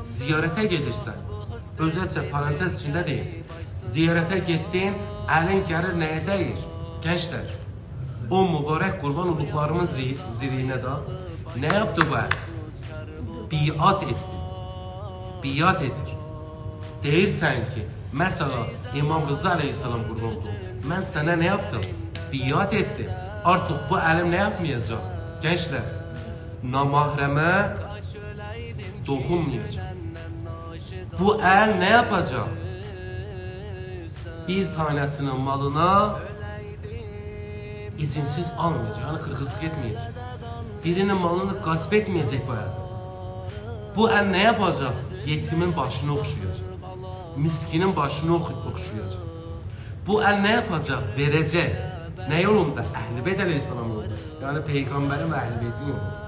ziyarete gelirsen, özellikle parantez içinde değil, ziyarete gittin, elin gelir neye değir? Gençler, o mübarek kurban olduklarımın zirine de ne yaptı bu el? Biat etti. Biat edir. Deyirsən ki, mesela İmam Rıza Aleyhisselam kurban oldu. Ben sana ne yaptım? Biat ettim. Artık bu elim ne yapmayacak? Gençler, namahreme dokunmayacak. Bu el ne yapacak? Bir tanesinin malına izinsiz almayacak. Yani hırkızlık etmeyecek. Birinin malını gasp etmeyecek bu el. Bu el ne yapacak? Yetimin başını okşayacak. Miskinin başını okşayacak. Bu el ne yapacak? Verecek. Ne yolunda? Ehl-i Beyt Aleyhisselam yolunda. Yani Peygamberin ve Ehl-i Beyt'in yolunda.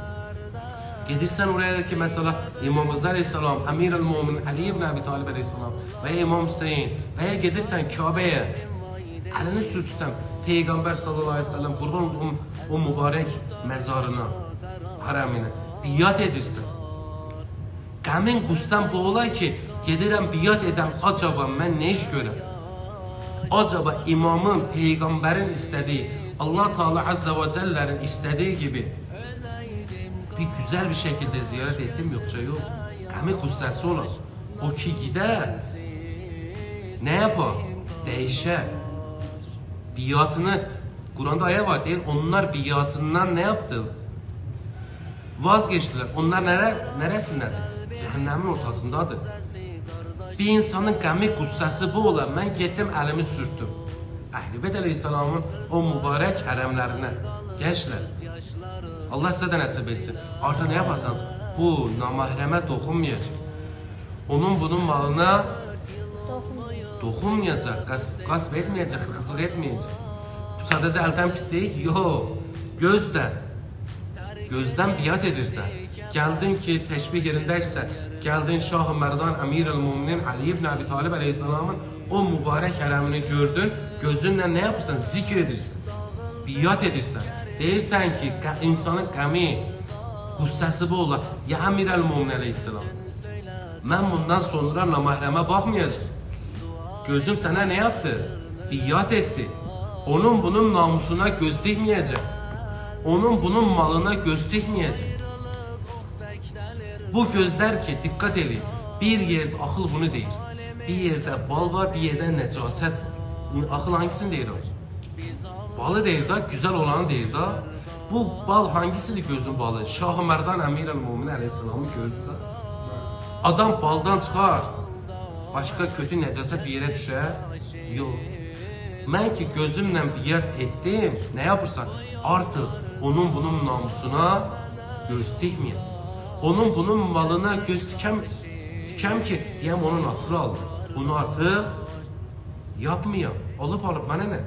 Gelirsen oraya ki mesela İmam Rıza Aleyhisselam, Emir el-Mumin Ali ibn Abi Talib Aleyhisselam veya İmam Hüseyin veya gelirsen Kabe'ye elini sürtürsen Peygamber sallallahu aleyhi ve sellem kurban olduğum o mübarek mezarına, haremine biat edirsen. Qəmin qüssəm bu olay ki, gedirəm biat edəm, acaba mən ne iş görəm? Acaba imamın, peygamberin istediği, Allah Teala Azze ve Celle'nin istediği gibi bir güzel bir şekilde ziyaret ettim yoksa yok. Qəmi qüssəsi olan. O ki gider, ne yapar? Değişer. Biatını, Kur'an'da ayet var değil, onlar biatından ne yaptı? Vazgeçtiler. Onlar neresindedir? Cehennemin ortasındadır. Bir insanın qəmi qüssəsi bu olan. Ben gittim elimi sürttüm. Ehl-i Beyt Aleyhisselam'ın o mübarek hərəmlərinə. Gençler, Allah size de nasip etsin. Artık ne yaparsanız bu namahreme dokunmayacak. Onun bunun malına dokunmayacak, gasp etmeyecek, hırsızlık etmeyecek. Bu sadece elden değil, yok. Gözden biat edirsən. Geldin ki teşbih yerindeyse, geldin Şah-ı Merdan Emir el-Muminin Ali ibn Abi Talib Aleyhisselam'ın o mübarek hərəmini gördün, gözünle ne yapırsan? Zikir edirsən, biat edirsən. Deyirsən ki, insanın qəmi, qüssəsi bu olar. Ya Emir el-Mumin Aleyhisselam, mən bundan sonra namahreme bakmayacağım. Gözüm sana ne yaptı? Biat etti. Onun bunun namusuna göz dikmeyecek. Onun bunun malına göz dikmeyecek. Bu gözler ki dikkat edin. Bir yerde akıl bunu değil. Bir yerde bal var, bir yerde necaset var. Akıl hangisini değil o? Balı değil da, güzel olanı değil da. Bu bal hangisidir gözün balı? Şah-ı Merdan Emir el-Mumin Aleyhisselam'ı gördü da. Adam baldan çıkar. Başka kötü necaset bir yere düşer. Yok. Ben ki gözümle biat ettim. Ne yapırsan artık onun bunun namusuna göz dikmeyin. Onun bunun malına göz dikem ki diyem onu nasıl aldı. Bunu artık yapmayayım. Alıp bana ne?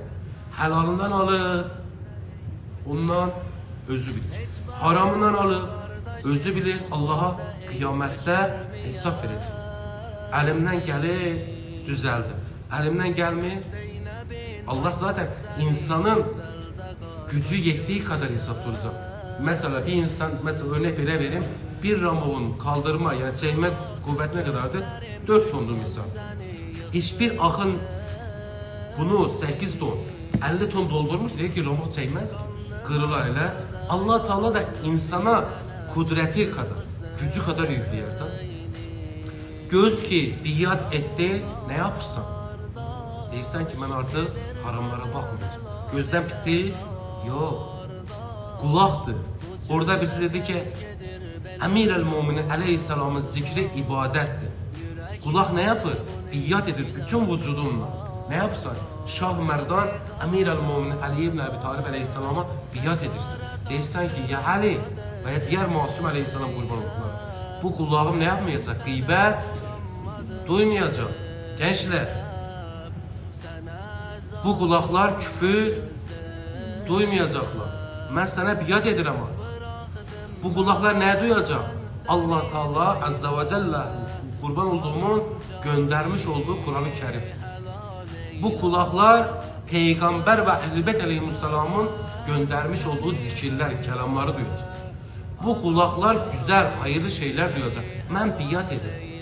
Helalından alıp ondan özü bilir. Haramından alıp özü bilir. Allah'a kıyamette hesap verecek. Elimden gelir düzeldi. Elimden gelmiyor. Allah zaten insanın gücü yettiği kadar hesap soracak. Mesela bir insan, mesela örnek vereyim, bir ramovun kaldırma yani çekme kuvveti ne kadardır? 4 tondur misal. Hiçbir akın bunu 8 ton, 50 ton doldurmuş diye ki ramov çekmez ki. Kırılar ile. Allah Teala da insana kudreti kadar, gücü kadar yüklüyor da. Göz ki biat etti, ne yapırsan? Deyirsən ki, mən artıq haramlara baxmayacağım. Gözdən bitti? Yok. Kulaqdır. Orada birisi dedi ki, Emir el-Muminin Aleyhisselam'ın zikri ibadettir. Kulaq ne yapır? Biat edir bütün vücudunla. Ne yapsan? Şah-ı Merdan Emir el-Muminin Ali ibn Abi Talib Aleyhisselam'a biat edirsən. Deyirsən ki, ya Ali veya diğer Masum Aleyhisselam kurban oldular. Bu kulağım ne yapmayacak? Gıybet duymayacak. Gençler, bu kulaklar küfür duymayacaklar. Ben sana biat edirəm ama. Bu kulaklar ne duyacak? Allah Teala Azze ve Celle kurban olduğumun göndermiş olduğu Kur'an-ı Kerim. Bu kulaklar Peygamber ve Ehl-i Beyt Aleyhisselam'ın göndermiş olduğu zikirler, kelamları duyacak. Bu kulaklar güzel, hayırlı şeyler duyacak. Ben biat ederim.